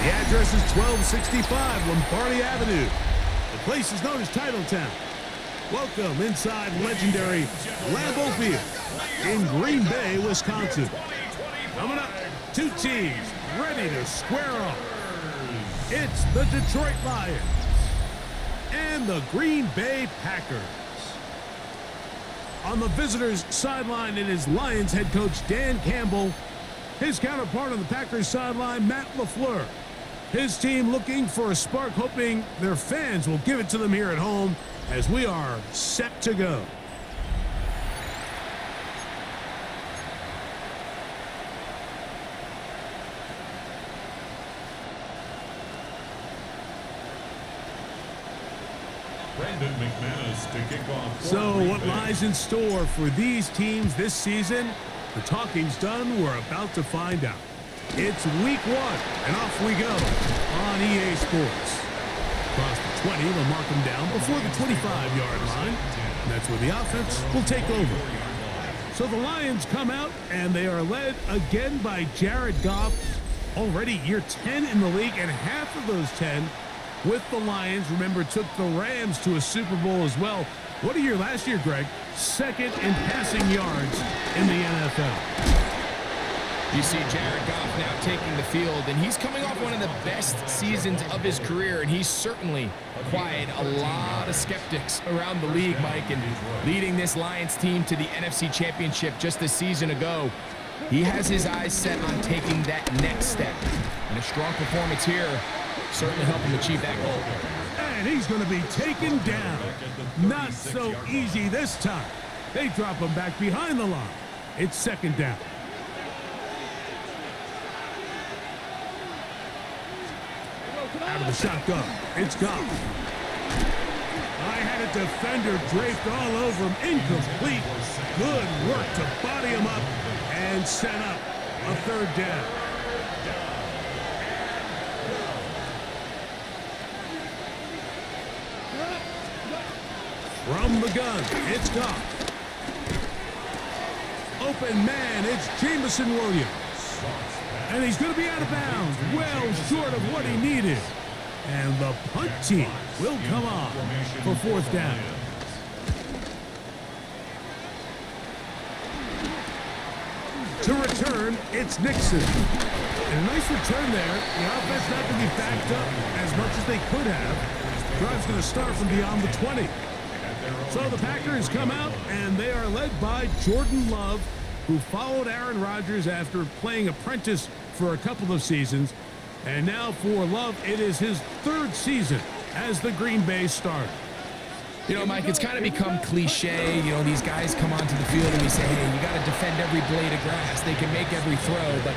The address is 1265 Lombardi Avenue. The place is known as Titletown. Welcome inside legendary Lambeau Field in Green Bay, Wisconsin. Coming up, two teams ready to square off. It's the Detroit Lions and the Green Bay Packers. On the visitors' sideline, it is Lions head coach Dan Campbell. His counterpart on the Packers sideline, Matt LaFleur. His team looking for a spark, hoping their fans will give it to them here at home as we are set to go. So what lies in store for these teams this season? The talking's done. We're about to find out. It's week 1, and off we go on EA Sports. Across the 20, they'll mark them down before the 25-yard line. And that's where the offense will take over. So the Lions come out, and they are led again by Jared Goff. Already year 10 in the league, and half of those 10 with the Lions. Remember, took the Rams to a Super Bowl as well. What a year last year, Greg. Second in passing yards in the NFL. You see Jared Goff now taking the field, and he's coming off one of the best seasons of his career, and he's certainly quieted a lot of skeptics around the league, Mike, and leading this Lions team to the NFC Championship just a season ago. He has his eyes set on taking that next step, and a strong performance here certainly help him achieve that goal. And he's going to be taken down. Not so easy this time. They drop him back behind the line. It's second down. Out of the shotgun, it's Goff. I had a defender draped all over him, incomplete. Good work to body him up and set up a third down. From the gun, it's Goff. Open man, it's Jameson Williams. And he's going to be out of bounds, well short of what he needed. And the punt team will come on for fourth down. To return, it's Nixon. And a nice return there. The offense not going to be backed up as much as they could have. Drive's going to start from beyond the 20. So the Packers come out, and they are led by Jordan Love. who followed Aaron Rodgers after playing apprentice for a couple of seasons. And now for Love, it is his third season as the Green Bay starter. You know, Mike, it's kind of become cliche. You know, these guys come onto the field and we say, hey, you got to defend every blade of grass. They can make every throw, but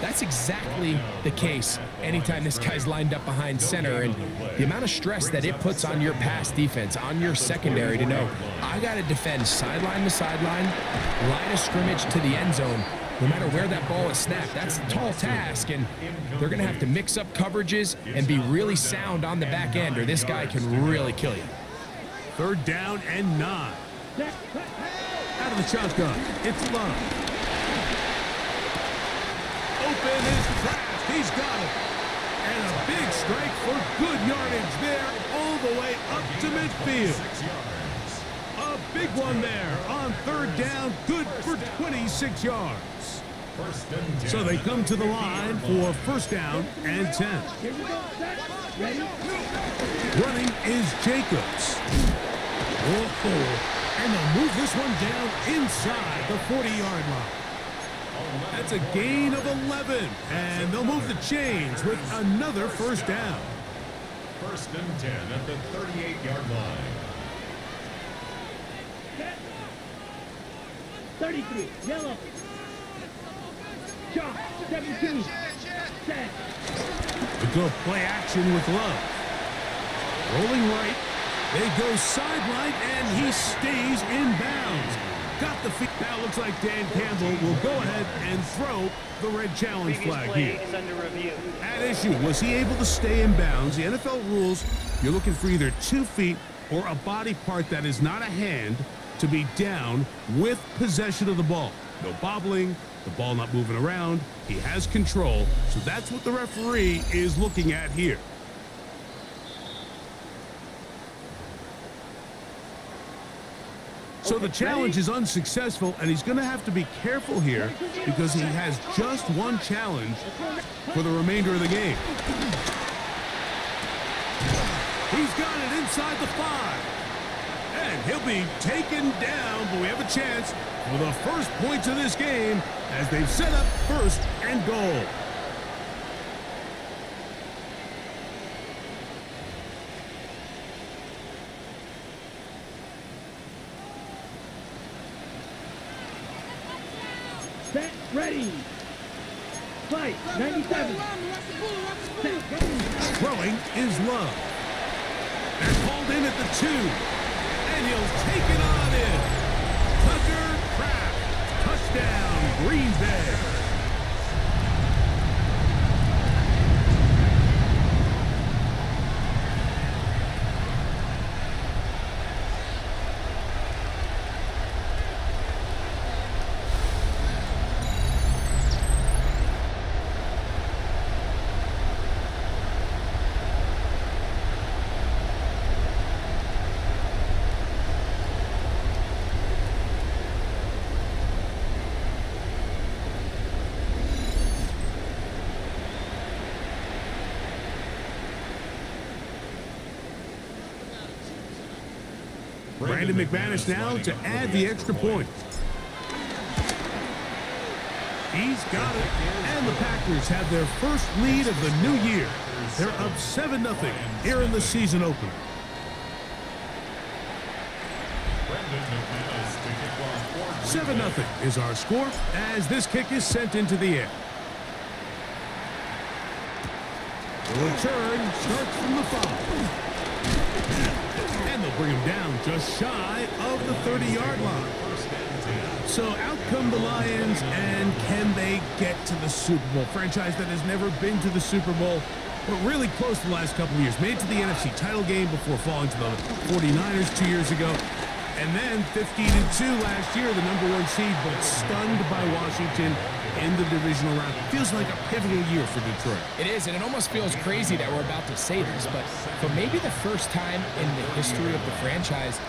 that's exactly the case anytime this guy's lined up behind center. And the amount of stress that it puts on your pass defense, on your secondary to know, I got to defend sideline to sideline, line of scrimmage to the end zone, no matter where that ball is snapped. That's a tall task, and they're going to have to mix up coverages and be really sound on the back end, or this guy can really kill you. 3rd down and 9. Out of the shotgun, it's Love. Open is Kraft. He's got it. And a big strike for good yardage there all the way up to midfield. A big one there on 3rd down, good for 26 yards. So they come to the line for 1st down and 10. Running is Jacobs. And they'll move this one down inside the 40-yard line. That's a gain of 11, and they'll move the chains with another 1st down. 1st and 10 at the 38-yard line. 33, yellow. Shot, 17. Set. The go play action with Love. Rolling right. They go sideline, and he stays in bounds. Got the feet. Now looks like Dan Campbell will go ahead and throw the red challenge flag here. At issue, was he able to stay in bounds? The NFL rules, you're looking for either 2 feet or a body part that is not a hand to be down with possession of the ball. No bobbling, the ball not moving around. He has control, so that's what the referee is looking at here. So the challenge is unsuccessful, and he's going to have to be careful here because he has just one challenge for the remainder of the game. He's got it inside the 5. And he'll be taken down, but we have a chance for the first points of this game as they've set up 1st and goal. Set, ready. Fight, 97. Set, ready. Throwing is Love. They're called in at the 2. And he'll take it on in. Tucker Kraft. Touchdown, Green Bay. Brandon McManus now to add the extra point. He's got it, and the Packers have their first lead of the new year. They're up 7-0 here in the season opener. 7-0 is our score as this kick is sent into the air. The return starts from the 5. And they'll bring him down just shy of the 30-yard line. So out come the Lions, and can they get to the Super Bowl? Franchise that has never been to the Super Bowl, but really close the last couple of years. Made it to the NFC title game before falling to the 49ers 2 years ago. And then 15-2 last year, the #1 seed, but stunned by Washington in the divisional round. Feels like a pivotal year for Detroit. It is, and it almost feels crazy that we're about to say this, but for maybe the first time in the history of the franchise,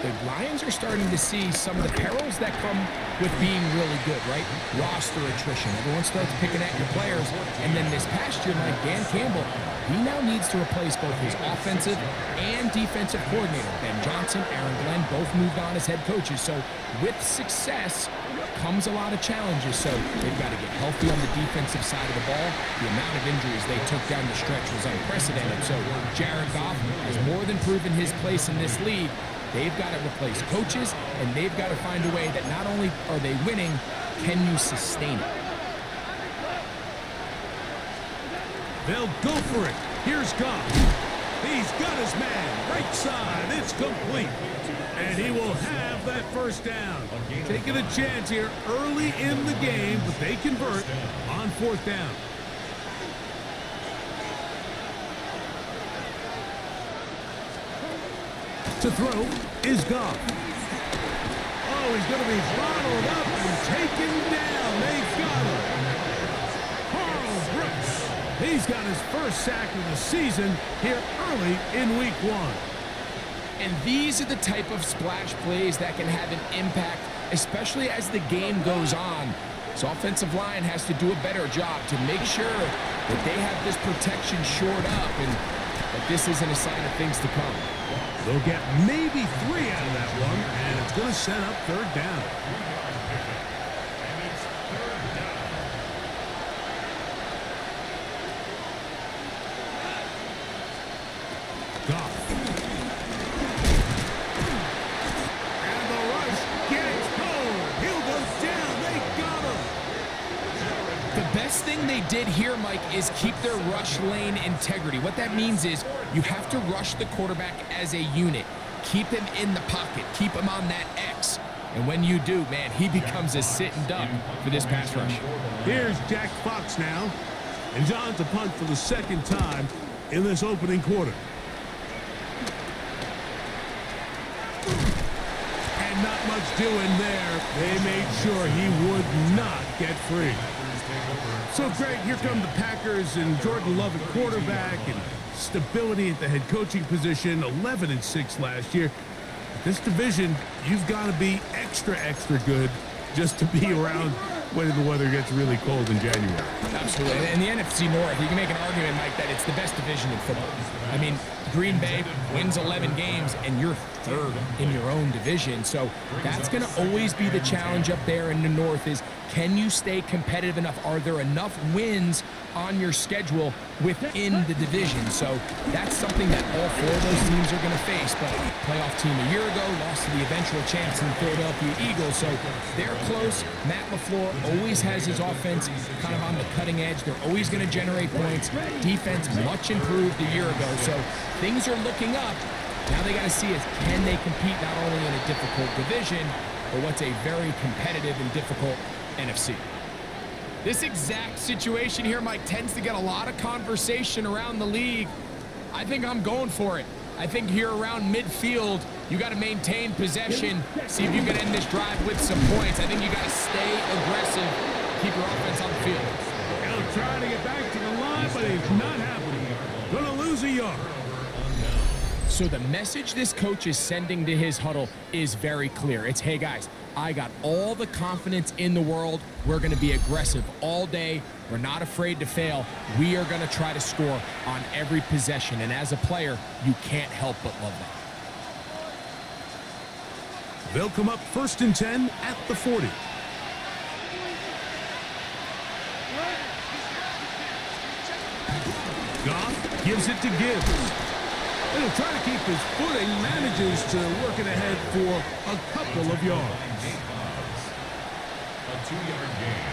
the Lions are starting to see some of the perils that come with being really good, right? Roster attrition. Everyone starts picking at your players. And then this past year, like Dan Campbell, he now needs to replace both his offensive and defensive coordinator. Ben Johnson, Aaron Glenn, both moved on as head coaches. So with success comes a lot of challenges, so they've got to get healthy on the defensive side of the ball. The amount of injuries they took down the stretch was unprecedented, so Jared Goff has more than proven his place in this league. They've got to replace coaches, and they've got to find a way that not only are they winning, can you sustain it? They'll go for it. Here's Goff. He's got his man. Right side. It's complete. And he will have that first down. Taking a chance here early in the game, but they convert on fourth down. To throw is Goff. Oh, he's going to be bottled up and taken down. They've got him. Carl Brooks. He's got his first sack of the season here early in week 1. And these are the type of splash plays that can have an impact, especially as the game goes on. So offensive line has to do a better job to make sure that they have this protection shored up and that this isn't a sign of things to come. They'll get maybe 3 out of that one, and it's going to set up third down. Goff. And the rush gets home. He'll go down. They got him. The best thing they did here, Mike, is keep their rush lane integrity. What that means is you have to rush the quarterback as a unit. Keep him in the pocket. Keep him on that X. And when you do, man, he becomes a sitting duck for this pass rush. Here's Jack Fox now. And John to punt for the second time in this opening quarter. And not much doing there. They made sure he would not get free. So, Greg, here come the Packers and Jordan Love at quarterback and stability at the head coaching position, 11-6 last year. This division, you've got to be extra good just to be around when the weather gets really cold in January. Absolutely. In the NFC North, you can make an argument, Mike, that it's the best division in football. I mean, Green Bay wins 11 games, and you're third in your own division. So that's going to always be the challenge up there in the North is, can you stay competitive enough? Are there enough wins on your schedule within the division? So that's something that all 4 of those teams are going to face. But playoff team a year ago lost to the eventual champs in the Philadelphia Eagles. So they're close. Matt LaFleur always has his offense kind of on the cutting edge. They're always going to generate points. Defense much improved a year ago. So things are looking up. Now they got to see is, can they compete not only in a difficult division, but what's a very competitive and difficult NFC. This exact situation here, Mike, tends to get a lot of conversation around the league. I think I'm going for it. I think here around midfield, you got to maintain possession, see if you can end this drive with some points. I think you got to stay aggressive, keep your offense on the field. He'll try to get back to the line, but it's not happening. Going to lose a yard. So the message this coach is sending to his huddle is very clear. It's, hey, guys, I got all the confidence in the world. We're going to be aggressive all day. We're not afraid to fail. We are going to try to score on every possession. And as a player, you can't help but love that. They'll come up 1st and 10 at the 40. Goff gives it to Gibbs. He'll try to keep his footing, manages to work it ahead for a couple of yards. A 2-yard gain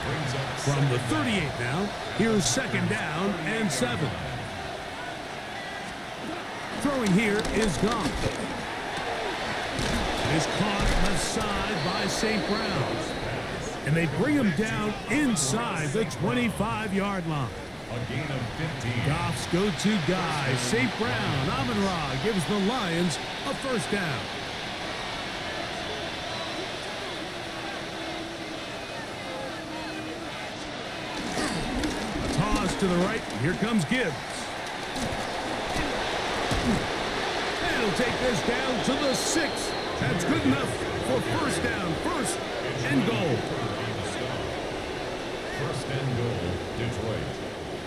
brings up From the 38 now, here's 2nd down and 7. Throwing here is Goff. It is caught left side by St. Brown. And they bring him down inside the 25-yard line. a gain of 15. Goff's go-to guy, St. Brown, Amon-Ra gives the Lions a first down. A toss to the right. Here comes Gibbs. And he'll take this down to the 6. That's good enough for first down. 1st and goal. First and goal, Detroit.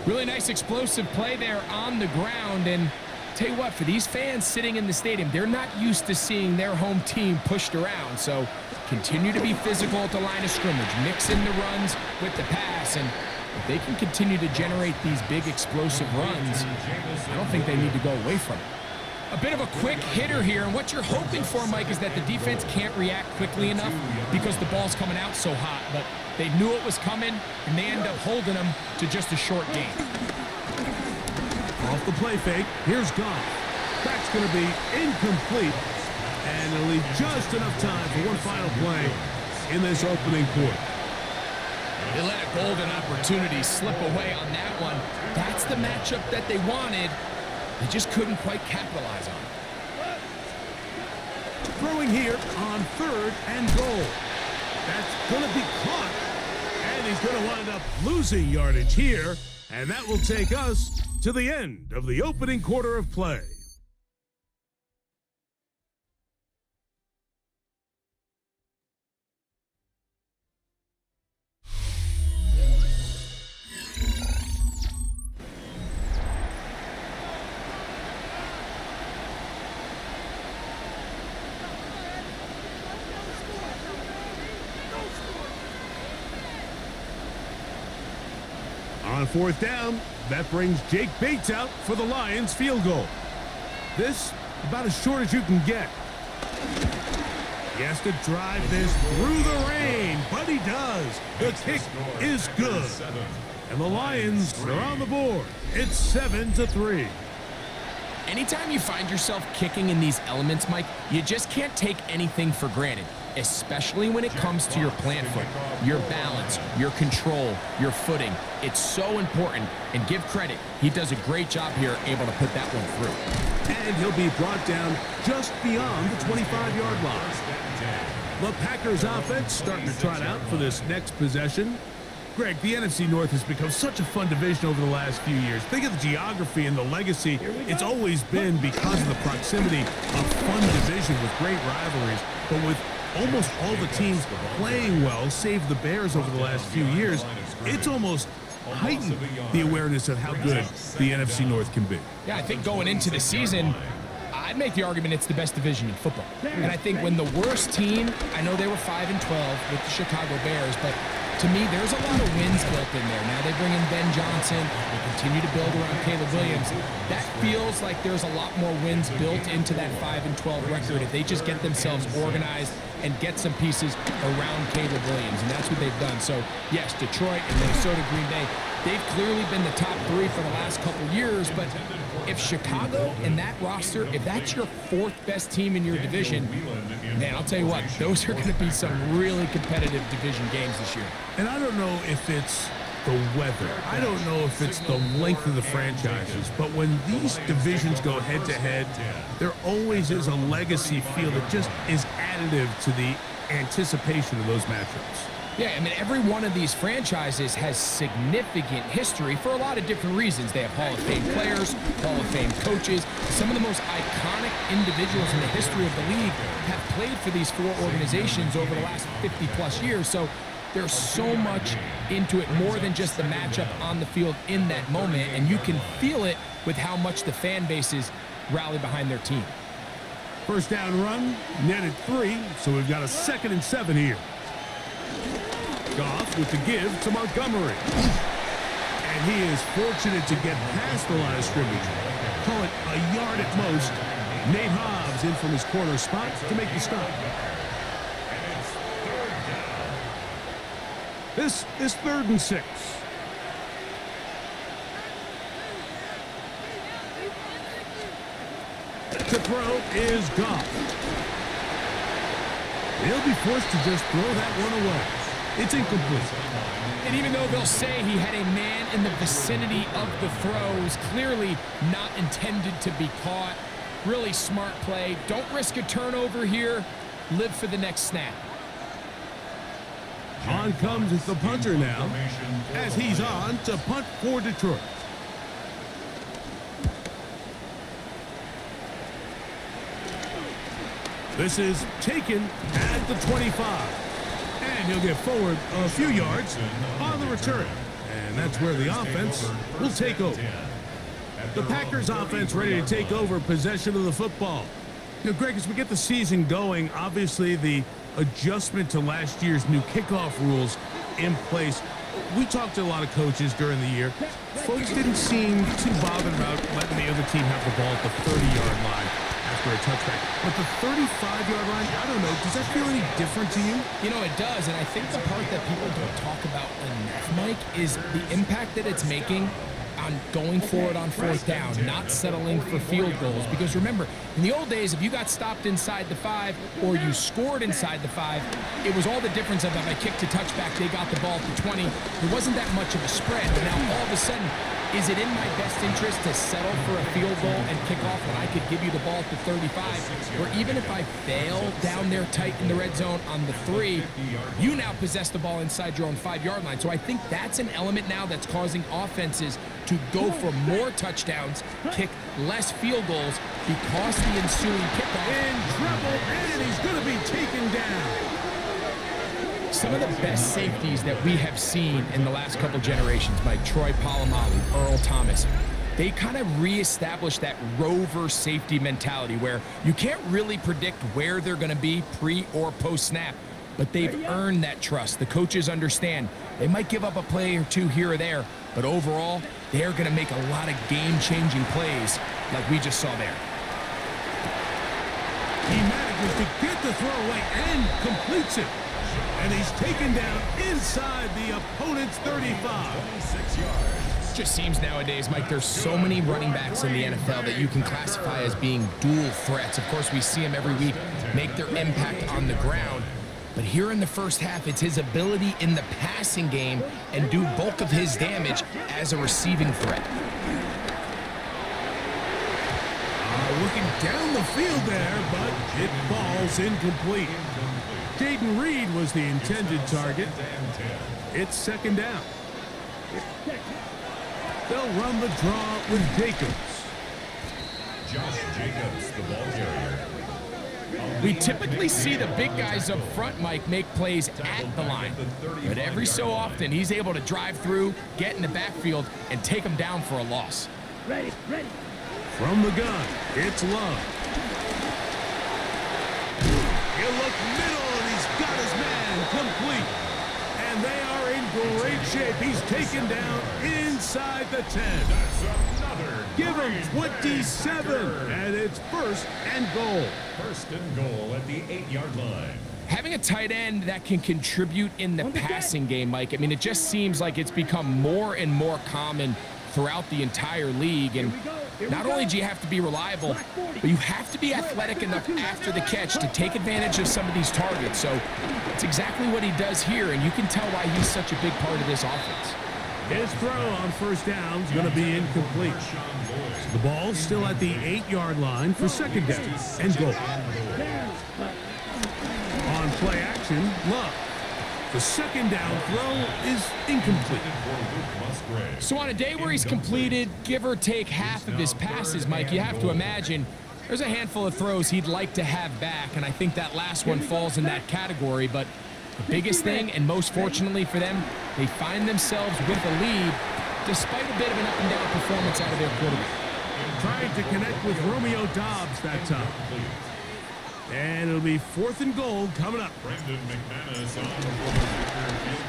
Really nice explosive play there on the ground. And tell you what, for these fans sitting in the stadium, they're not used to seeing their home team pushed around. So Continue to be physical at the line of scrimmage. Mix in the runs with the pass. And if they can continue to generate these big explosive runs, I don't think they need to go away from it. A bit of a quick hitter here, and what you're hoping for, Mike, is that the defense can't react quickly enough because the ball's coming out so hot, but they knew it was coming, and they end up holding them to just a short gain. Off the play fake, here's Goff. That's going to be incomplete, and it'll leave just enough time for one final play in this opening quarter. They let a golden opportunity slip away on that one. That's the matchup that they wanted. They just couldn't quite capitalize on it. Throwing here on 3rd and goal. That's going to be caught. And he's going to wind up losing yardage here. And that will take us to the end of the opening quarter of play. On 4th down, that brings Jake Bates out for the Lions field goal. This, about as short as you can get. He has to drive this through the rain, but he does. The kick is good. And the Lions are on the board. It's 7-3. Anytime you find yourself kicking in these elements, Mike, you just can't take anything for granted, especially when it comes to your plant foot, your balance, your control, your footing. It's so important, and give credit. He does a great job here, able to put that one through. And he'll be brought down just beyond the 25-yard line. The Packers offense starting to trot out for this next possession. Greg, the NFC North has become such a fun division over the last few years. Think of the geography and the legacy. It's always been because of the proximity, a fun division with great rivalries. But with almost all the teams playing well, save the Bears over the last few years, it's almost heightened the awareness of how good the NFC North can be. Yeah, I think going into the season, I'd make the argument it's the best division in football. And I think when the worst team, I know they were 5-12 with the Chicago Bears, but to me, there's a lot of wins built in there. Now they bring in Ben Johnson. They continue to build around Caleb Williams. That feels like there's a lot more wins built into that 5-12 record if they just get themselves organized and get some pieces around Caleb Williams, and that's what they've done. So, yes, Detroit and Minnesota, Green Bay, they've clearly been the top 3 for the last couple years, but if Chicago and that roster, if that's your 4th best team in your division, man, I'll tell you what, those are going to be some really competitive division games this year. And I don't know if it's the weather. I don't know if it's the length of the franchises, but when these divisions go head-to-head, there always is a legacy feel that just is additive to the anticipation of those matchups. Yeah, I mean, every one of these franchises has significant history for a lot of different reasons. They have Hall of Fame players, Hall of Fame coaches. Some of the most iconic individuals in the history of the league have played for these 4 organizations over the last 50-plus years. So there's so much into it, more than just the matchup on the field in that moment, and you can feel it with how much the fan bases rally behind their team. First down run, netted 3, so we've got a 2nd and 7 here. Goff with the give to Montgomery. And he is fortunate to get past the line of scrimmage. Call it a yard at most. Nate Hobbs in from his corner spot to make the stop. This is 3rd and 6. To throw is Goff. He'll be forced to just throw that one away. It's incomplete. And even though they'll say he had a man in the vicinity of the throws, clearly not intended to be caught. Really smart play. Don't risk a turnover here. Live for the next snap. On comes the punter now, as he's on to punt for Detroit. This is taken at the 25. And he'll get forward a few yards on the return. And that's where the offense will take over. The Packers offense ready to take over possession of the football. You know, Greg, as we get the season going, obviously the adjustment to last year's new kickoff rules in place. We talked to a lot of coaches during the year. Folks didn't seem too bothered about letting the other team have the ball at the 30-yard line after a touchback. But the 35-yard line, I don't know, does that feel any different to you? You know, it does, and I think the part that people don't talk about enough, Mike, is the impact that it's making on going forward on fourth down, not settling for field goals. Because remember, in the old days, if you got stopped inside the 5 or you scored inside the 5, it was all the difference of if I kicked a touchback, they got the ball at the 20. There wasn't that much of a spread. But now all of a sudden, is it in my best interest to settle for a field goal and kick off when I could give you the ball at the 35? Or even if I fail down there tight in the red zone on the 3, you now possess the ball inside your own 5-yard line. So I think that's an element now that's causing offenses to go for more touchdowns, kick less field goals because the ensuing kickoff. In trouble, and he's going to be taken down. Some of the best safeties that we have seen in the last couple generations, like Troy Polamalu, Earl Thomas, they kind of reestablished that rover safety mentality where you can't really predict where they're going to be pre or post snap, but they've earned that trust. The coaches understand they might give up a play or two here or there, but overall, they're going to make a lot of game-changing plays like we just saw there. He manages to get the throw away and completes it. And he's taken down inside the opponent's 35. Just seems nowadays, Mike, there's so many running backs in the NFL that you can classify as being dual threats. Of course, we see them every week make their impact on the ground. But here in the first half, it's his ability in the passing game and do bulk of his damage as a receiving threat. Looking down the field there, but it falls incomplete. Jaden Reed was the intended target. It's second down. They'll run the draw with Jacobs. Josh Jacobs, the ball carrier. We typically see the big guys up front, Mike, make plays at the line. But every so often, he's able to drive through, get in the backfield, and take them down for a loss. Ready, ready. From the gun, it's Love. He'll look middle, and he's got his man complete. And they are in great shape. He's taken down inside the 10. That's another. Give him 27, and it's first and goal. First and goal at the 8-yard line. Having a tight end that can contribute in the passing game, Mike, I mean, it just seems like it's become more and more common throughout the entire league. And not only do you have to be reliable, but you have to be athletic enough after the catch to take advantage of some of these targets. So it's exactly what he does here, and you can tell why he's such a big part of this offense. His throw on first down is going to be incomplete. The ball's still at the 8-yard line for second down and goal. On play action, Love. The second down throw is incomplete. So on a day where he's completed, give or take half of his passes, Mike, you have to imagine there's a handful of throws he'd like to have back, and I think that last one falls in that category. But the biggest thing, and most fortunately for them, they find themselves with a lead despite a bit of an up-and-down performance out of their quarterback. Trying to connect with Romeo Doubs that time. And it'll be fourth and goal coming up. Brendan McManus on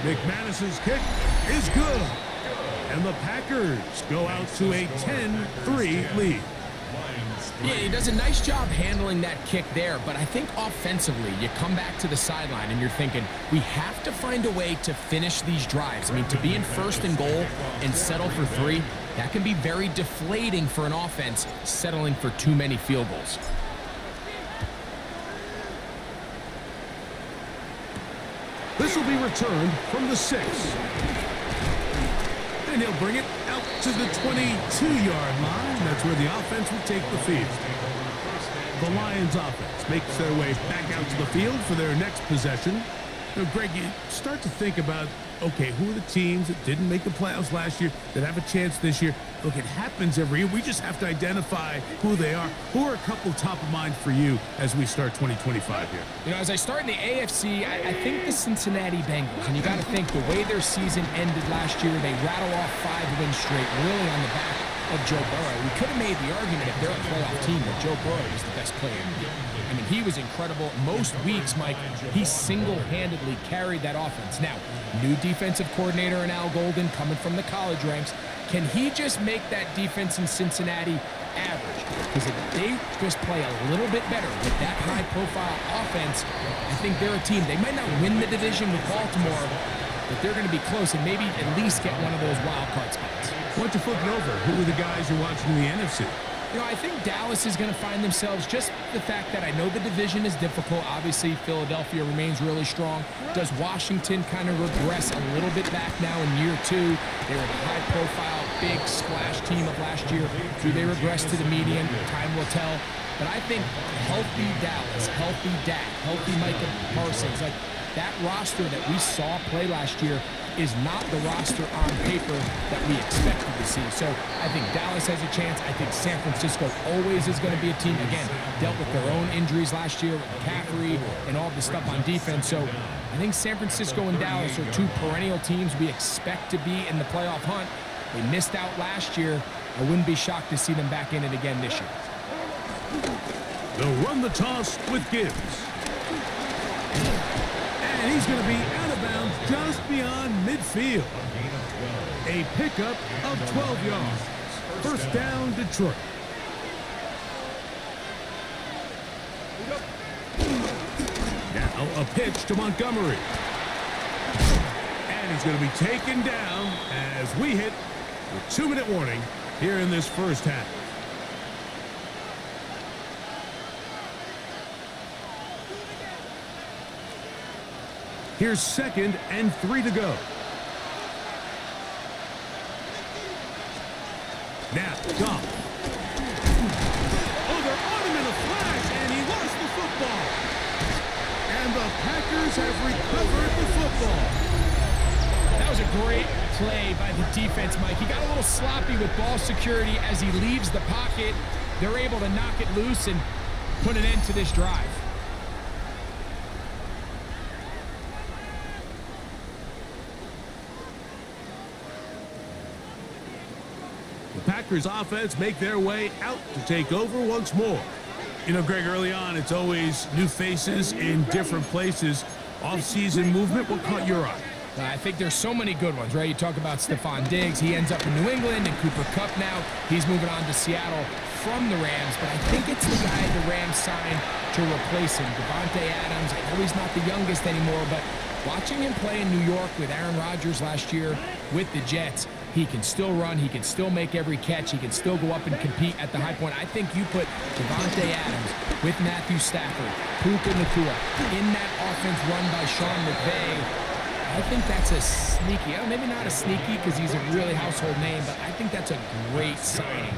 the McManus's kick is good. And the Packers go out to a 10-3 lead. Yeah, he does a nice job handling that kick there, but I think offensively, you come back to the sideline and you're thinking, we have to find a way to finish these drives. I mean, to be in first and goal and settle for 3, that can be very deflating for an offense settling for too many field goals. This will be returned from the 6. And he'll bring it out to the 22-yard line. That's where the offense will take the field. The Lions offense makes their way back out to the field for their next possession. Now, Greg, you start to think about, okay, who are the teams that didn't make the playoffs last year that have a chance this year? Look, it happens every year. We just have to identify who they are. Who are a couple top of mind for you as we start 2025 here? You know, as I start in the AFC, I think the Cincinnati Bengals. And you got to think the way their season ended last year, they rattle off 5 wins straight, really on the back of Joe Burrow. We could have made the argument if they're a playoff team that Joe Burrow is the best player in the game. I mean, he was incredible. Most weeks, Mike, he single-handedly carried that offense. Now, new defensive coordinator in Al Golden coming from the college ranks. Can he just make that defense in Cincinnati average? Because if they just play a little bit better with that high-profile offense, I think they're a team. They might not win the division with Baltimore, but they're going to be close and maybe at least get one of those wild card spots. Once you flip it over, who are the guys you're watching in the NFC? You know, I think Dallas is going to find themselves, just the fact that I know the division is difficult. Obviously, Philadelphia remains really strong. Does Washington kind of regress a little bit back now in year two? They were the high-profile, big splash team of last year. Do they regress to the median? Time will tell. But I think healthy Dallas, healthy Dak, healthy Micah Parsons, like that roster that we saw play last year is not the roster on paper that we expected to see. So I think Dallas has a chance. I think San Francisco always is going to be a team, again, dealt with their own injuries last year with McCaffrey and all the stuff on defense. So I think San Francisco and Dallas are two perennial teams we expect to be in the playoff hunt. They missed out last year. I wouldn't be shocked to see them back in it again this year. They'll run the toss with Gibbs. And he's going to be out of bounds just beyond midfield. A pickup of 12 yards. First down, Detroit. Now a pitch to Montgomery. And he's going to be taken down as we hit the 2-minute warning here in this first half. Here's 2nd and 3 to go. Now, Goff. Oh, they're on him in a flash, and he lost the football. And the Packers have recovered the football. That was a great play by the defense, Mike. He got a little sloppy with ball security as he leaves the pocket. They're able to knock it loose and put an end to this drive. The Packers offense make their way out to take over once more. You know, Greg, early on, it's always new faces in different places. Off-season movement, what caught your eye? I think there's so many good ones, right? You talk about Stephon Diggs. He ends up in New England, and Cooper Kupp now. He's moving on to Seattle from the Rams, but I think it's the guy the Rams signed to replace him, Davante Adams. I know he's not the youngest anymore, but watching him play in New York with Aaron Rodgers last year with the Jets, he can still run, he can still make every catch, he can still go up and compete at the high point. I think you put Davante Adams with Matthew Stafford, Puka Nacua in that offense run by Sean McVay. I think that's a sneaky, maybe not a sneaky because he's a really household name, but I think that's a great signing.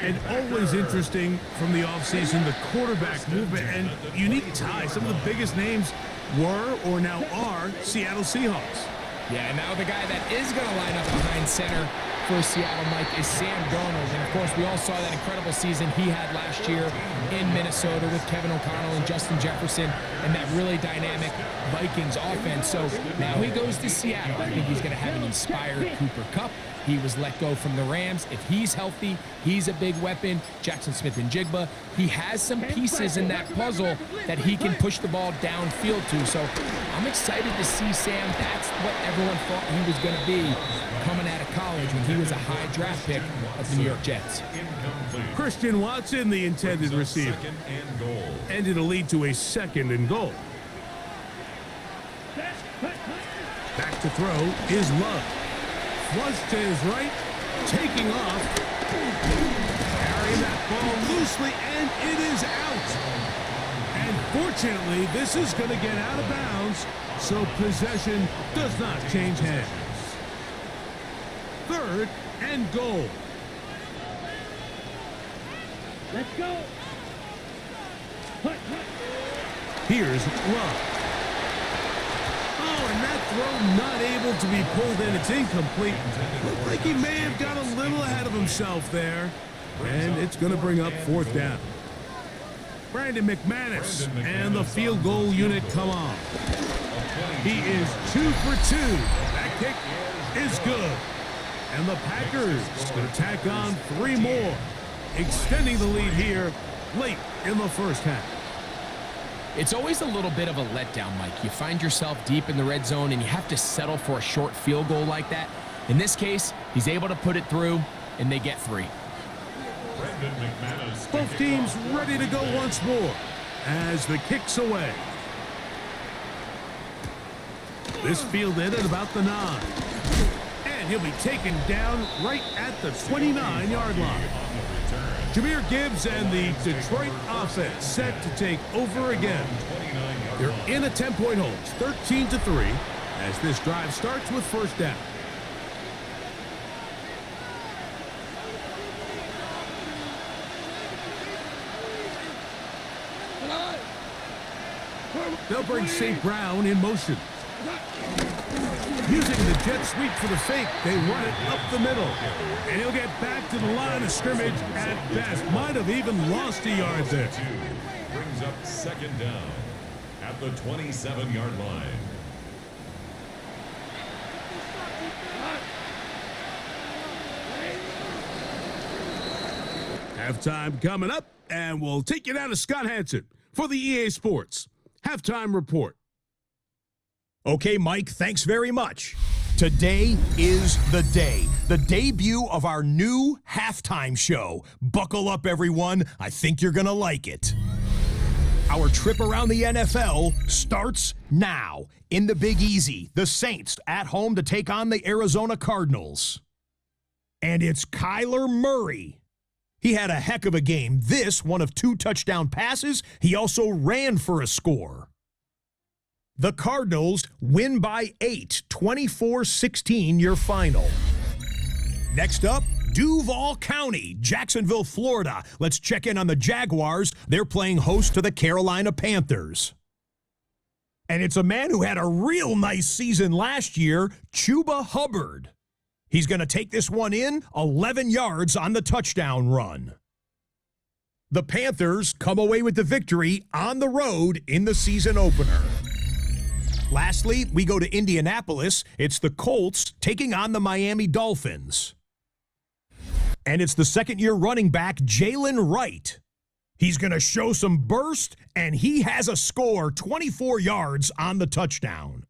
And always interesting from the offseason, the quarterback movement and unique ties. Some of the biggest names were or now are Seattle Seahawks. Yeah, and now the guy that is going to line up behind center for Seattle, Mike, is Sam Darnold. And, of course, we all saw that incredible season he had last year in Minnesota with Kevin O'Connell and Justin Jefferson and that really dynamic Vikings offense. So now he goes to Seattle. I think he's going to have an inspired Cooper Kupp. He was let go from the Rams. If he's healthy, he's a big weapon. Jackson Smith and Jigba. He has some pieces in that puzzle that he can push the ball downfield to. So I'm excited to see Sam. That's what everyone thought he was going to be coming out of college when he was a high draft pick of the New York Jets. Christian Watson, the intended receiver. And it'll lead to a 2nd and goal. Back to throw is Love. Flush to his right, taking off, carrying that ball loosely, and it is out. And fortunately, this is going to get out of bounds, so possession does not change hands. 3rd and goal. Let's go. Here's Love. Oh, and that throw not able to be pulled in. It's incomplete. Looked like he may have got a little ahead of himself there. And it's going to bring up 4th down. Brandon McManus and the field goal unit come on. He is 2 for 2. That kick is good. And the Packers going to tack on 3 more, extending the lead here late in the first half. It's always a little bit of a letdown, Mike. You find yourself deep in the red zone, and you have to settle for a short field goal like that. In this case, he's able to put it through, and they get 3. Both teams ready to go once more as the kick's away. This fielded at about the 9. And he'll be taken down right at the 29-yard line. Jahmyr Gibbs and the Detroit offense set to take over again. They're in a 10-point hold, 13-3, as this drive starts with first down. They'll bring St. Brown in motion. Using the jet sweep for the fake, they run it up the middle. And he'll get back to the line of scrimmage at best. Might have even lost a yard there. Brings up second down at the 27-yard line. Halftime coming up, and we'll take you down to Scott Hansen for the EA Sports Halftime Report. Okay, Mike, thanks very much. Today is the day, the debut of our new halftime show. Buckle up, everyone. I think you're going to like it. Our trip around the NFL starts now. In the Big Easy, the Saints at home to take on the Arizona Cardinals. And it's Kyler Murray. He had a heck of a game. This, one of 2 touchdown passes. He also ran for a score. The Cardinals win by 8, 24-16 your final. Next up, Duval County, Jacksonville, Florida. Let's check in on the Jaguars. They're playing host to the Carolina Panthers. And it's a man who had a real nice season last year, Chuba Hubbard. He's going to take this one in, 11 yards on the touchdown run. The Panthers come away with the victory on the road in the season opener. Lastly, we go to Indianapolis. It's the Colts taking on the Miami Dolphins. And it's the second-year running back, Jalen Wright. He's going to show some burst, and he has a score, 24 yards on the touchdown.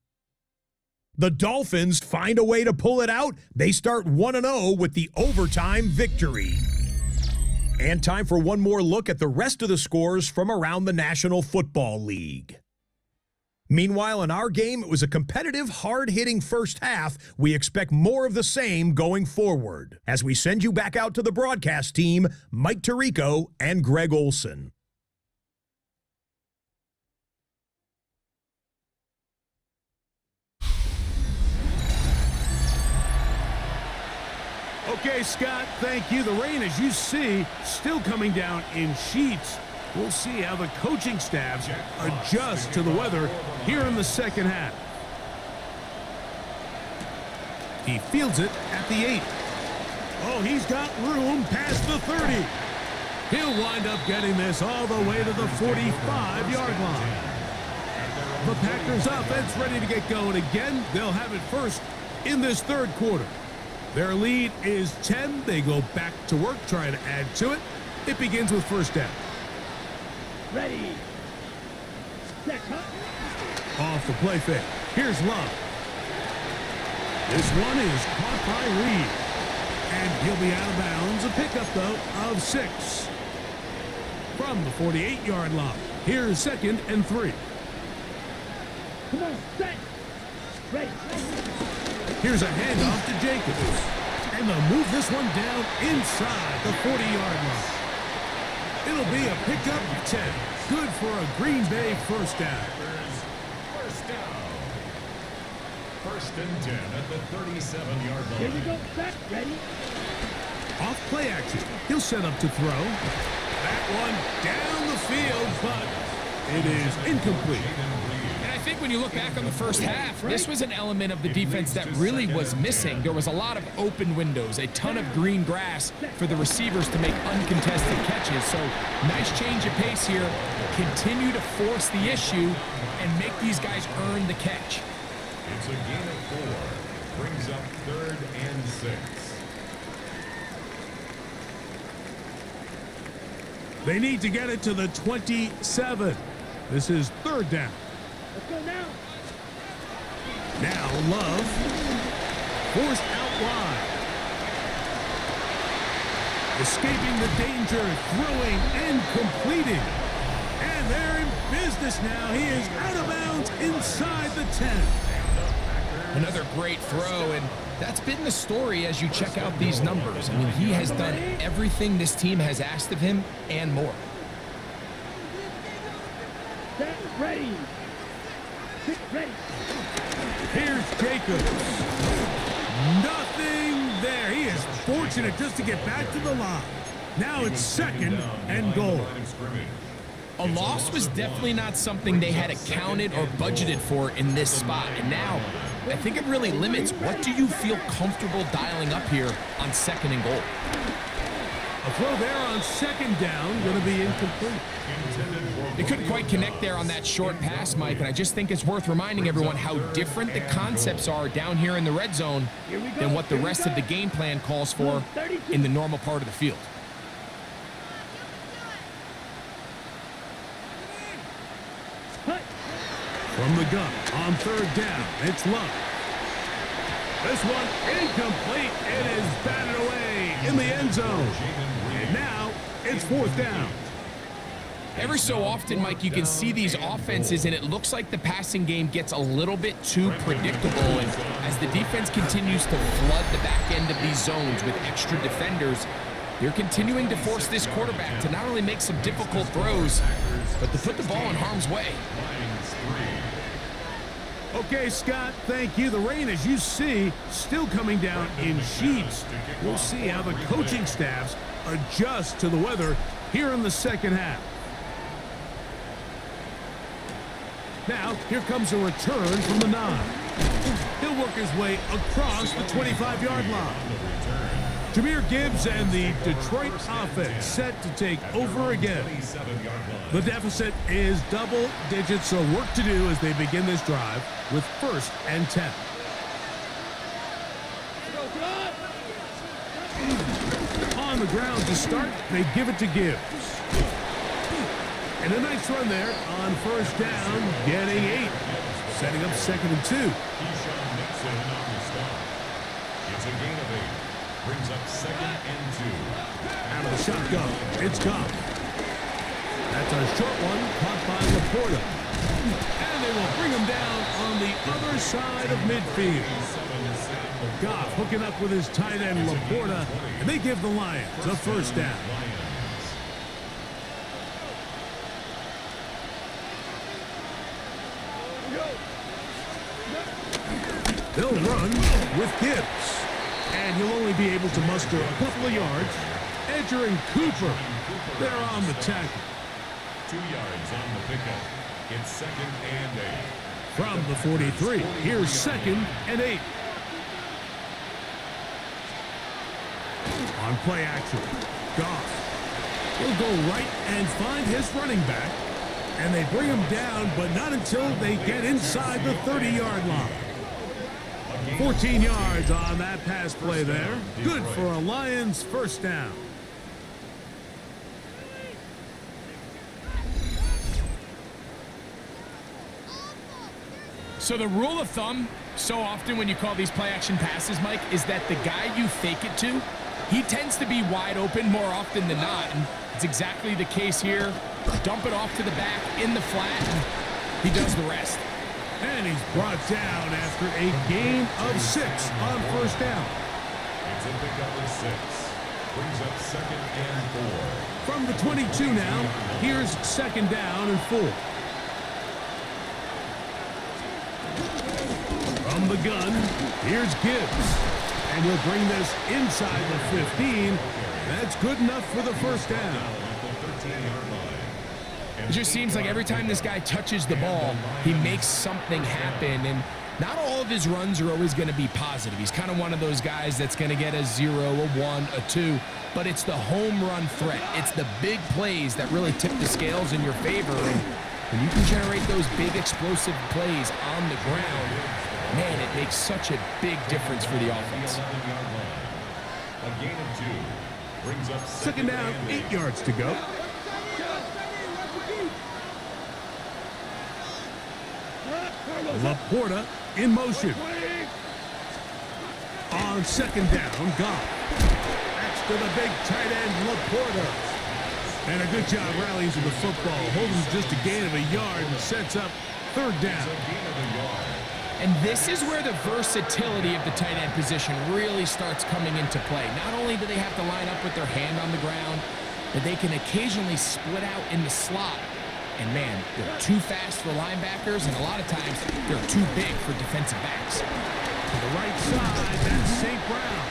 The Dolphins find a way to pull it out. They start 1-0 with the overtime victory. And time for one more look at the rest of the scores from around the National Football League. Meanwhile, in our game, it was a competitive, hard-hitting first half. We expect more of the same going forward. As we send you back out to the broadcast team, Mike Tirico and Greg Olson. Okay, Scott, thank you. The rain, as you see, still coming down in sheets. We'll see how the coaching staffs adjust to the weather here in the second half. He fields it at the 8. Oh, he's got room past the 30. He'll wind up getting this all the way to the 45-yard line. The Packers offense ready to get going again. They'll have it first in this third quarter. Their lead is 10. They go back to work, trying to add to it. It begins with first down. Ready. Set, Off the play fake. Here's Love. This one is caught by Reed. And he'll be out of bounds. A pickup, though, of 6. From the 48-yard line. Here's 2nd and 3. Come on, set. Ready. Here's a handoff to Jacobs. And they'll move this one down inside the 40-yard line. It'll be a pickup of 10. Good for a Green Bay first down. First down. 1st and 10 at the 37-yard line. Here we go, set. Ready. Off play action. He'll set up to throw. That one down the field, but it is incomplete. And I think when you look back on the first half, this was an element of the defense that really was missing. There was a lot of open windows, a ton of green grass for the receivers to make uncontested catches. So nice change of pace here. Continue to force the issue and make these guys earn the catch. It's a gain of 4. Brings up 3rd and 6. They need to get it to the 27. This is third down. Let's go now. Now Love. Forced out wide. Escaping the danger, throwing and completing. And they're in business now. He is out of bounds inside the 10. Another great throw, and that's been the story as you check out these numbers. I mean, he has done everything this team has asked of him and more. Set, ready. Get ready. Here's Jacobs. Nothing there. He is fortunate just to get back to the line. Now it's second and goal. A loss was definitely not something they had accounted or budgeted for in this spot. And now, I think it really limits what do you feel comfortable dialing up here on second and goal. A throw there on second down, going to be incomplete. They couldn't quite connect there on that short pass, Mike, and I just think it's worth reminding everyone how different the concepts are down here in the red zone than what the rest of the game plan calls for in the normal part of the field. From the gun on third down, it's Love. This one incomplete. It is batted away in the end zone. And now it's fourth down. Every so often, Mike, you can see these offenses, and it looks like the passing game gets a little bit too predictable. And as the defense continues to flood the back end of these zones with extra defenders, they're continuing to force this quarterback to not only make some difficult throws, but to put the ball in harm's way. Okay, Scott, thank you. The rain, as you see, still coming down in sheets. We'll see how the coaching staffs adjust to the weather here in the second half. Now, here comes a return from the 9. He'll work his way across the 25-yard line. Jahmyr Gibbs and the Detroit offense set to take over again. The deficit is double digits, so work to do as they begin this drive with first and 10. On the ground to start, they give it to Gibbs. And a nice run there on first down, getting 8. Setting up second and 2. It's a gain of 8. Brings up second and 2. Out of the shotgun, it's Goff. That's a short one, caught by Laporta. And they will bring him down on the other side of midfield. Goff hooking up with his tight end Laporta, and they give the Lions a first down. They'll run with Gibbs. And he'll only be able to muster a couple of yards. Edger and Cooper, they're on the tackle. 2 yards on the pickup. It's second and 8. From the 43, here's second and 8. On play action, Goff. He'll go right and find his running back. And they bring him down, but not until they get inside the 30-yard line. 14 yards on that pass play there. Good for a Lions first down. So the rule of thumb, so often when you call these play-action passes, Mike, is that the guy you fake it to, he tends to be wide open more often than not. And it's exactly the case here. Dump it off to the back in the flat, and he does the rest. And he's brought down after a gain of 6 on first down. It's a pickup of 6. Brings up second and 4. From the 22 now, here's second down and 4. From the gun, here's Gibbs. And he'll bring this inside the 15. That's good enough for the first down. It just seems like every time this guy touches the ball, he makes something happen. And not all of his runs are always going to be positive. He's kind of one of those guys that's going to get a 0, a 1, a 2. But it's the home run threat. It's the big plays that really tip the scales in your favor. And when you can generate those big explosive plays on the ground, man, it makes such a big difference for the offense. A gain of 2. Brings up Second down, 8 yards to go. Laporta in motion. On second down, Goff. That's to the big tight end, Laporta. And a good job rallying to the football. Holds just a gain of a yard and sets up third down. And this is where the versatility of the tight end position really starts coming into play. Not only do they have to line up with their hand on the ground, but they can occasionally split out in the slot. And man, they're too fast for linebackers, and a lot of times they're too big for defensive backs. To the right side, that's St. Brown.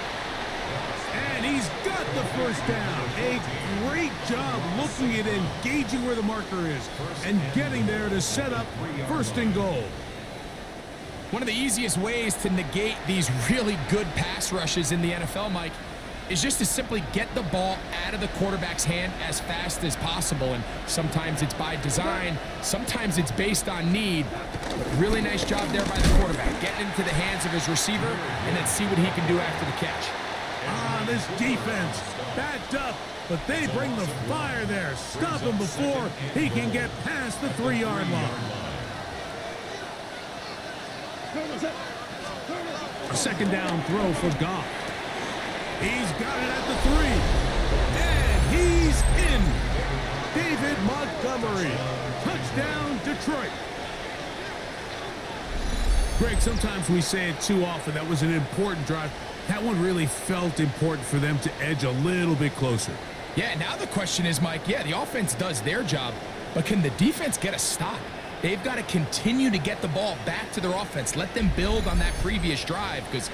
And he's got the first down. A great job looking at engaging where the marker is and getting there to set up first and goal. One of the easiest ways to negate these really good pass rushes in the NFL, Mike, is just to simply get the ball out of the quarterback's hand as fast as possible. And sometimes it's by design, sometimes it's based on need. Really nice job there by the quarterback, getting into the hands of his receiver and then see what he can do after the catch. This defense backed up, but they bring the fire there. Stop him before he can get past the 3-yard line. A second down throw for Goff. He's got it at the 3. And he's in. David Montgomery. Touchdown, Detroit. Greg, sometimes we say it too often. That was an important drive. That one really felt important for them to edge a little bit closer. Yeah, now the question is, Mike, yeah, the offense does their job, but can the defense get a stop? They've got to continue to get the ball back to their offense. Let them build on that previous drive because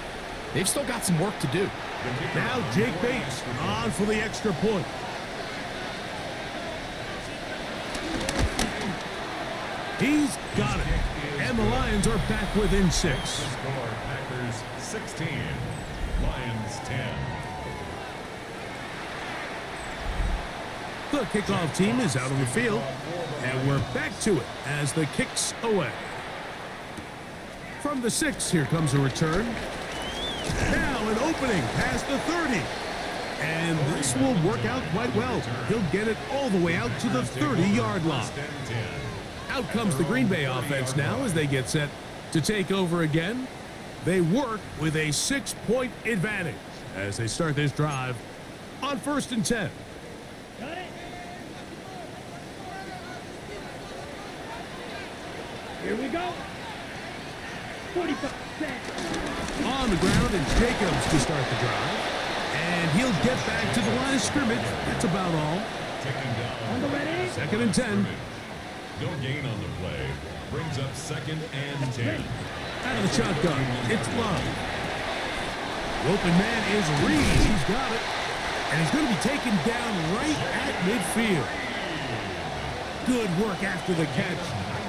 they've still got some work to do. Now Jake Bates on for the extra point. He's got it. And the Lions are back within 6. Packers 16, Lions 10. The kickoff team is out on the field, and we're back to it as the kick's away. From the 6, here comes a return. Now an opening past the 30. And this will work out quite well. He'll get it all the way out to the 30-yard line. Out comes the Green Bay offense now as they get set to take over again. They work with a 6-point advantage as they start this drive on 1st and 10. Got it. Here we go. 45. On the ground, and Jacobs to start the drive. And he'll get back to the line of scrimmage. That's about all. On the ready. 2nd and 10. No gain on the play. Brings up 2nd and 10. Out of the shotgun, it's Love. The open man is Reed. He's got it. And he's going to be taken down right at midfield. Good work after the catch.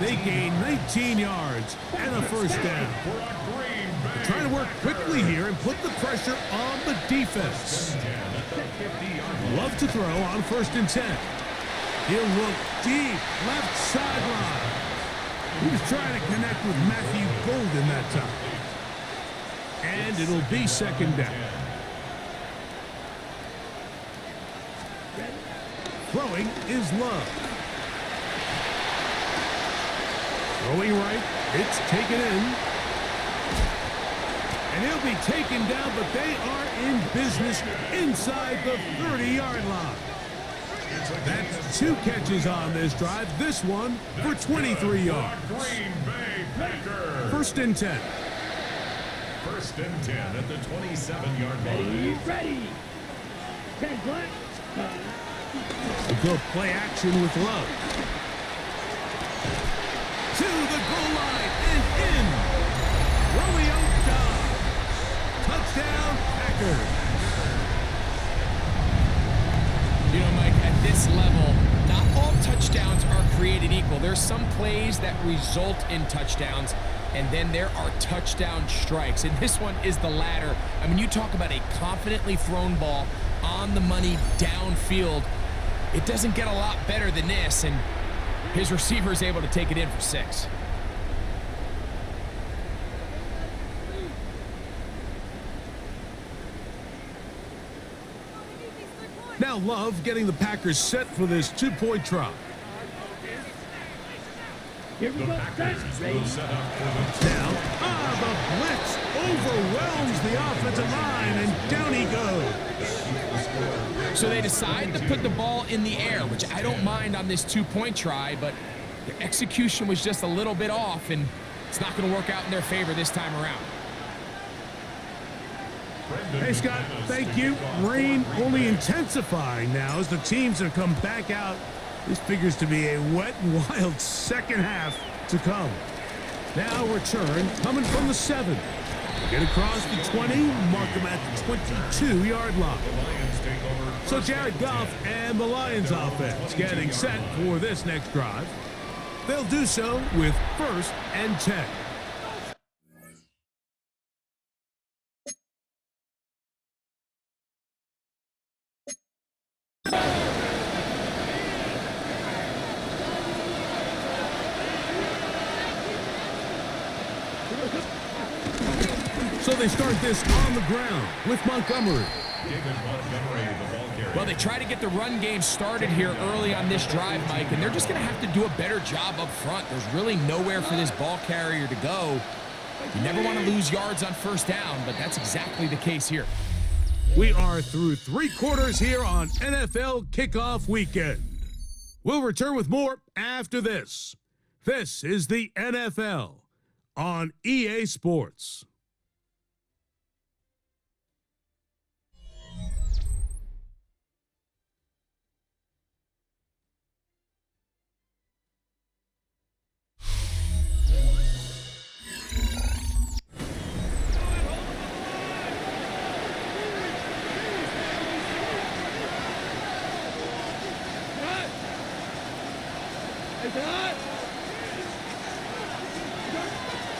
They gain 19 yards and a first down. They're trying to work quickly here and put the pressure on the defense. Love to throw on 1st and 10. He'll look deep, left sideline. He was trying to connect with Matthew Golden that time. And it'll be 2nd down. Throwing is Love. Throwing right, it's taken in. And he'll be taken down, but they are in business inside the 30-yard line. That's 2 catches on this drive. This one for 23 yards. Green Bay Packers. 1st and 10. 1st and 10 at the 27-yard line. Ready. 10 black. A good play action with Love. To the goal line and in. Romeo Dobbs. Touchdown, Packers. You know, Mike, at this level, not all touchdowns are created equal. There's some plays that result in touchdowns, and then there are touchdown strikes. And this one is the latter. I mean, you talk about a confidently thrown ball on the money downfield. It doesn't get a lot better than this, and his receiver is able to take it in for 6. Now Love getting the Packers set for this 2-point try. Here we go. Set. Ready. Now, the blitz overwhelms the offensive line, and down he goes. So they decide to put the ball in the air, which I don't mind on this two-point try, but their execution was just a little bit off, and it's not going to work out in their favor this time around. Hey, Scott, thank you. Rain only intensifying now as the teams have come back out. This figures to be a wet and wild second half to come. Now return coming from the 7. Get across the 20, mark them at the 22-yard line. So Jared Goff and the Lions offense getting set for this next drive. They'll do so with 1st and 10. So they start this on the ground with Montgomery. Well, they try to get the run game started here early on this drive, Mike, and they're just going to have to do a better job up front. There's really nowhere for this ball carrier to go. You never want to lose yards on 1st down, but that's exactly the case here. We are through 3 quarters here on NFL Kickoff Weekend. We'll return with more after this. This is the NFL on EA Sports.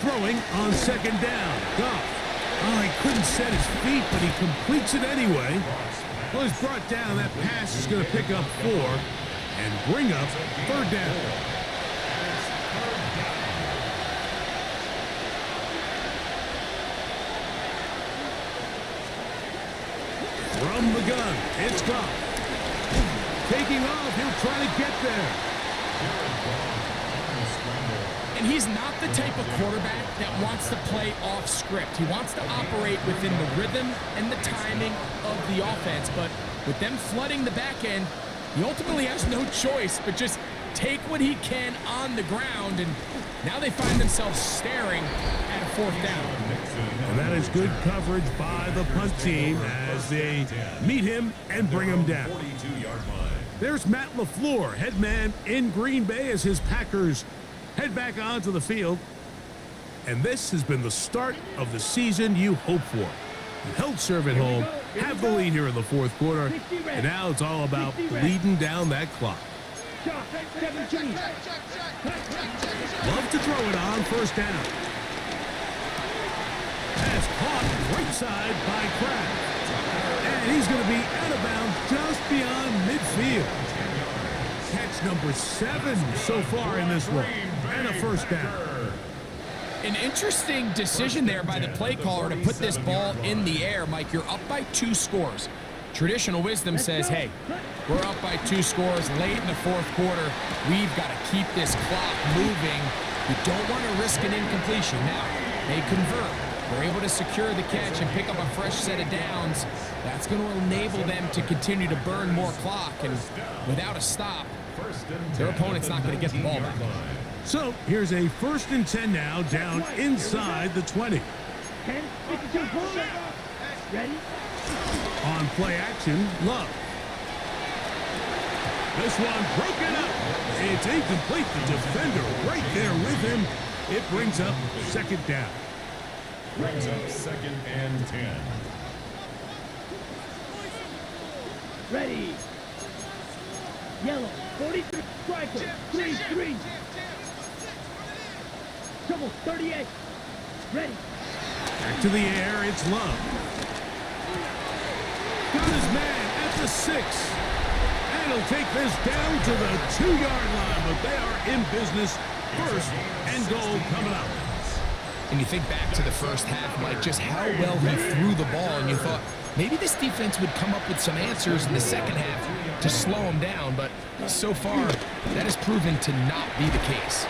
Throwing on 2nd down. Goff. Oh, he couldn't set his feet, but he completes it anyway. Well, he's brought down. That pass is going to pick up 4 and bring up 3rd down. From the gun, it's Goff. Taking off, he'll try to get there. And he's not the type of quarterback that wants to play off script. He wants to operate within the rhythm and the timing of the offense. But with them flooding the back end, he ultimately has no choice but just take what he can on the ground. And now they find themselves staring at a 4th down. And that is good coverage by the punt team as they meet him and bring him down. There's Matt LaFleur, head man in Green Bay as his Packers head back onto the field. And this has been the start of the season you hope for. You held serve at home, have the lead here in the 4th quarter, and now it's all about bleeding down that clock. Love to throw it on 1st down. Pass caught right side by Kraft. And he's going to be out of bounds just beyond midfield. Catch number 7 so far in this one, and a 1st down. An interesting decision there by the play caller to put this ball in the air. Mike, you're up by 2 scores. Traditional wisdom says, hey, we're up by 2 scores late in the 4th quarter. We've got to keep this clock moving. You don't want to risk an incompletion. Now, they convert. They're able to secure the catch and pick up a fresh set of downs. That's going to enable them to continue to burn more clock. And without a stop, their opponent's not going to get the ball back. So here's a 1st and 10 now, down inside the 20. 10, 52, ready? On play action, Love. This one broken up. It's incomplete. The defender right there with him. It brings up 2nd down. Brings up 2nd and 10. Ready. Yellow, 43, striker, 3-3. Double, 38. Ready. Back to the air, it's Love. Got his man at the 6. And he'll take this down to the 2-yard line, but they are in business. 1st and goal coming up. And you think back to the 1st half, Mike, just how well he threw the ball, and you thought maybe this defense would come up with some answers in the 2nd half. to slow him down, but so far, that has proven to not be the case.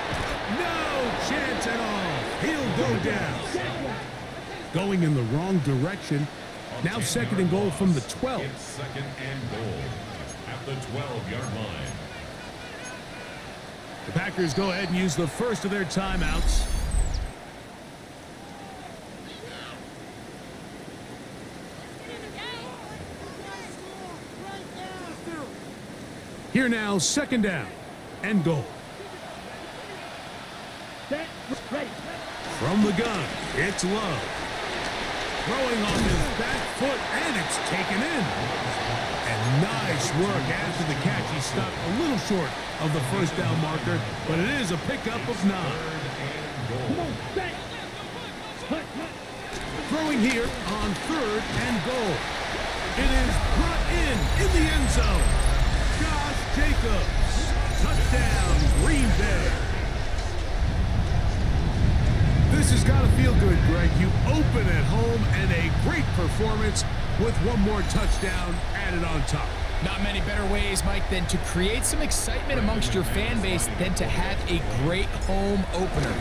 No chance at all. He'll go down. Going in the wrong direction. Now second and goal from the 12. It's second and goal at the 12-yard line. The Packers go ahead and use the first of their timeouts. Here now, second down and goal. Set. Ready. From the gun, it's Love. Throwing on his back foot, and it's taken in. And nice work after the catch. He stopped a little short of the first down marker, but it is a pickup of 9. Come on, set. Hut. Throwing here on third and goal. It is brought in the end zone. Josh Jacobs. Touchdown, Green Bay. This has got to feel good, Greg. You open at home and a great performance with one more touchdown added on top. Not many better ways, Mike, than to create some excitement amongst your fan base than to have a great home opener.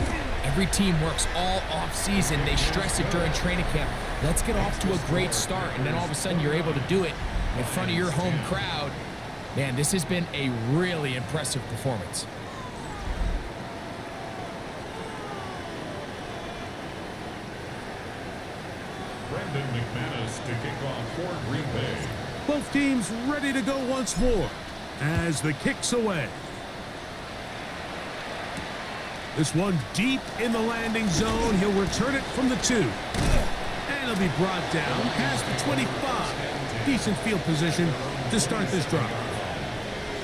Every team works all off-season. They stress it during training camp. Let's get off to a great start, and then all of a sudden you're able to do it in front of your home crowd. Man, this has been a really impressive performance. Brandon McManus to kick off for Green Bay. Both teams ready to go once more as the kick's away. This one deep in the landing zone. He'll return it from the 2. And he'll be brought down past the 25. Decent field position to start this drive.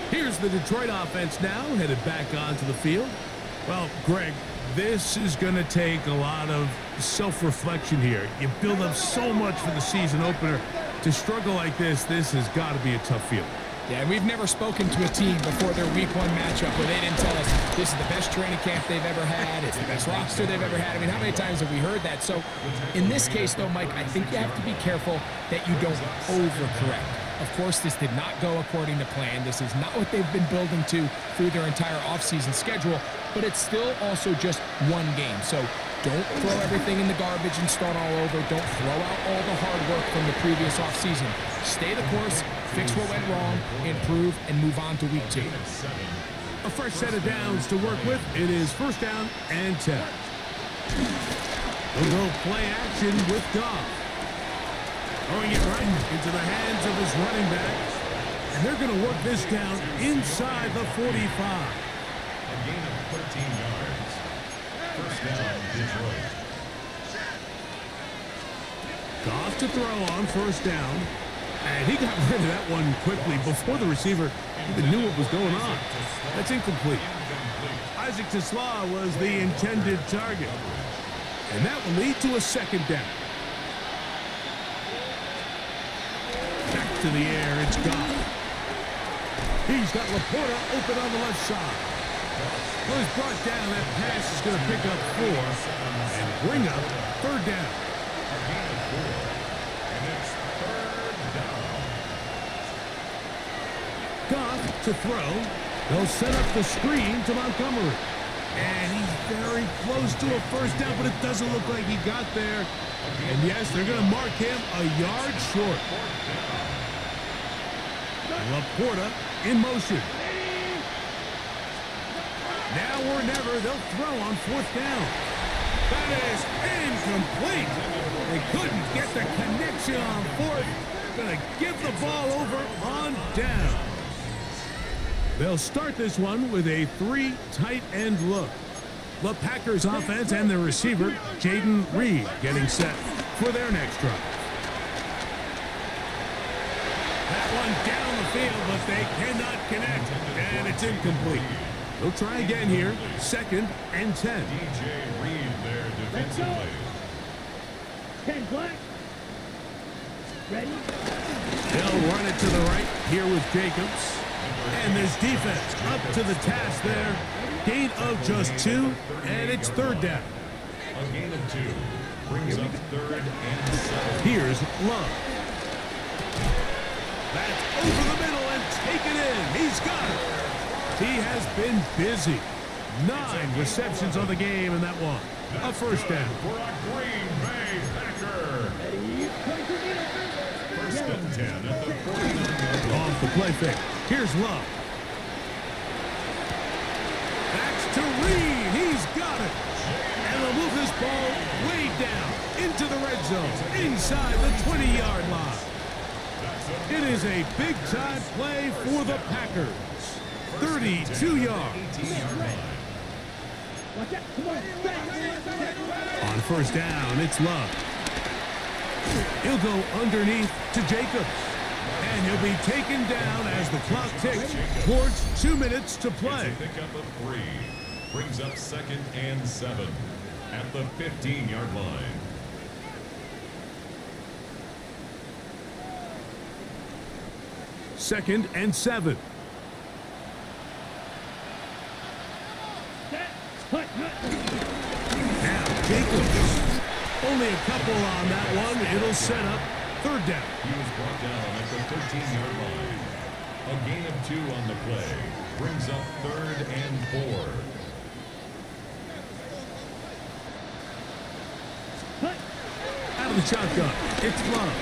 Here's the Detroit offense now, headed back onto the field. Well, Greg, this is going to take a lot of self-reflection here. You build up so much for the season opener. To struggle like this has got to be a tough feeling. Yeah, and we've never spoken to a team before their week 1 matchup where they didn't tell us this is the best training camp they've ever had, it's the best roster they've ever had. I mean, how many times have we heard that? So in this case, though, Mike, I think you have to be careful that you don't overcorrect. Of course, this did not go according to plan. This is not what they've been building to through their entire offseason schedule, but it's still also just one game. So don't throw everything in the garbage and start all over. Don't throw out all the hard work from the previous offseason. Stay the course, fix what went wrong, improve, and move on to week 2. A fresh set of downs to work with. It is first down and 10. We'll go play action with Goff. Throwing it right into the hands of his running back. And they're going to work this down inside the 45. A gain of 13 yards. First down, Detroit. Goff to throw on first down. And he got rid of that one quickly before the receiver even knew what was going on. That's incomplete. Isaac Tesla was the intended target. And that will lead to a second down. Back to the air, it's Goff. He's got Laporta open on the left side. Well, he's brought down. That pass is going to pick up 4 and bring up third down. A gain of 4. And it's third down. Goff to throw. They'll set up the screen to Montgomery. And he's very close to a first down, but it doesn't look like he got there. And yes, they're going to mark him a yard short. Laporta in motion. Now or never, they'll throw on fourth down. That is incomplete. They couldn't get the connection on fourth. Going to give the ball over on down. They'll start this one with a 3 tight end look. The Packers offense and their receiver, Jaden Reed, getting set for their next drive. That one down the field, but they cannot connect, and it's incomplete. They'll try again here, second and 10. DJ Reed there defensively. 10 black. Ready? They'll run it to the right here with Jacobs. And this defense up to the task there. Gain of just 2, and it's third down. A gain of 2 brings up third and 7. Here's Love. That's over the middle and taken He has been busy. 9 receptions on the game in that one. A first down. For a Green Bay Packer. First and 10 at the 49. Off the play fake. Here's Love. That's to Reed. He's got it. And they'll move this ball way down into the red zone, inside the 20-yard line. It is a big-time play for the Packers. 32 yards. On first down, it's Love. He'll go underneath to Jacobs. And he'll be taken down as the clock ticks towards 2 minutes to play. It's a pickup of 3. Brings up 2nd and 7 at the 15-yard line. Second and 7. Now Jacobs. Only a couple on that one. It'll set up third down. He was brought down at the 13-yard line. A gain of 2 on the play. Brings up 3rd and 4. Out of the shotgun, it's Love.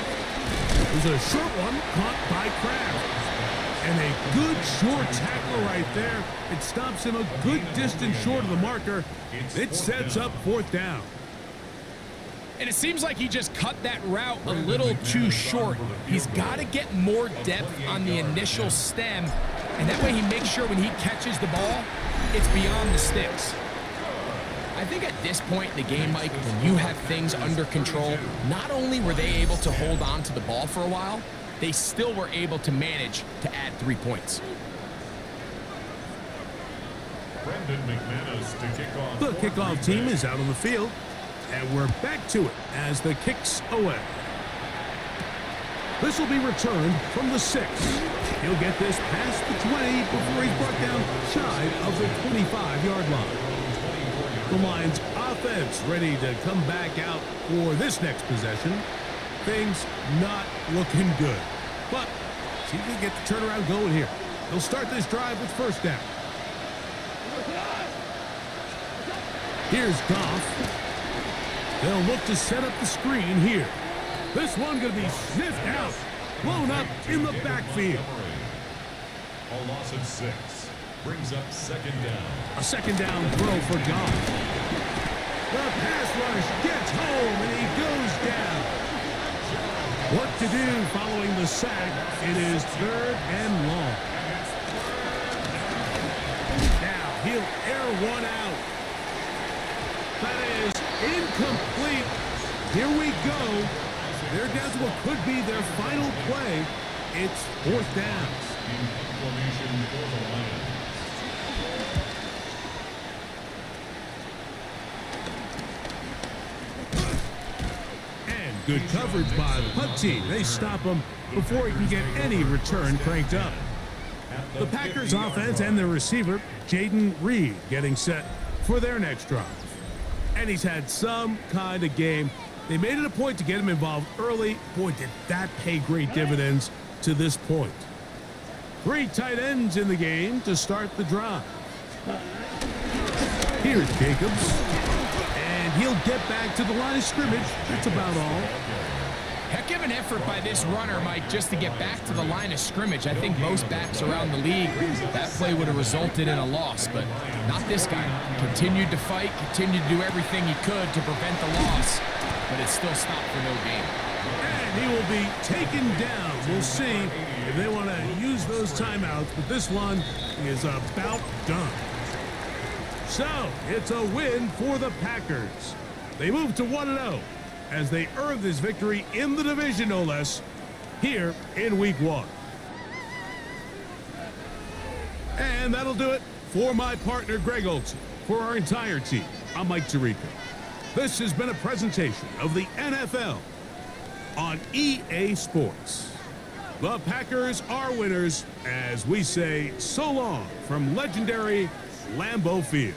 There's a short one caught by Kraft. And a good short tackle right there. It stops him a good distance short of the marker. It sets up fourth down. And it seems like he just cut that route a little too short. He's got to get more depth on the initial stem, and that way he makes sure when he catches the ball, it's beyond the sticks. I think at this point in the game, Mike, when you have things under control, not only were they able to hold on to the ball for a while, they still were able to manage to add 3 points. Brendan McManus to kick off. The kickoff team is out on the field, and we're back to it as the kick's away. This will be returned from the 6. He'll get this past the 20 before he's brought down shy of the 25-yard line. The Lions offense ready to come back out for this next possession. Things not looking good. But see if they get the turnaround going here. They'll start this drive with first down. Here's Goff. They'll look to set up the screen here. This one going to be sniffed out. Blown up in the backfield. A loss of 6. Brings up 2nd down. A second down throw for Goff. The pass rush gets home and he goes down. What to do following the sack? It is 3rd and long. Now he'll air one out. That is incomplete. Here we go. They're down to what could be their final play. It's 4th down. Inflammation for the Lions. Good coverage by the punt team. They stop him before he can get any return cranked up. The Packers offense and their receiver, Jaden Reed, getting set for their next drive. And he's had some kind of game. They made it a point to get him involved early. Boy, did that pay great dividends to this point. 3 tight ends in the game to start the drive. Here's Jacobs. He'll get back to the line of scrimmage. That's about all. Heck of an effort by this runner, Mike, just to get back to the line of scrimmage. I think most backs around the league, that play would have resulted in a loss, but not this guy. Continued to fight, continued to do everything he could to prevent the loss, but it still stopped for no gain. And he will be taken down. We'll see if they want to use those timeouts, but this one is about done. So, it's a win for the Packers. They move to 1-0 as they earn this victory in the division, no less, here in Week 1. And that'll do it for my partner, Greg Olson. For our entire team, I'm Mike Tirico. This has been a presentation of the NFL on EA Sports. The Packers are winners as we say so long from legendary Lambeau Field.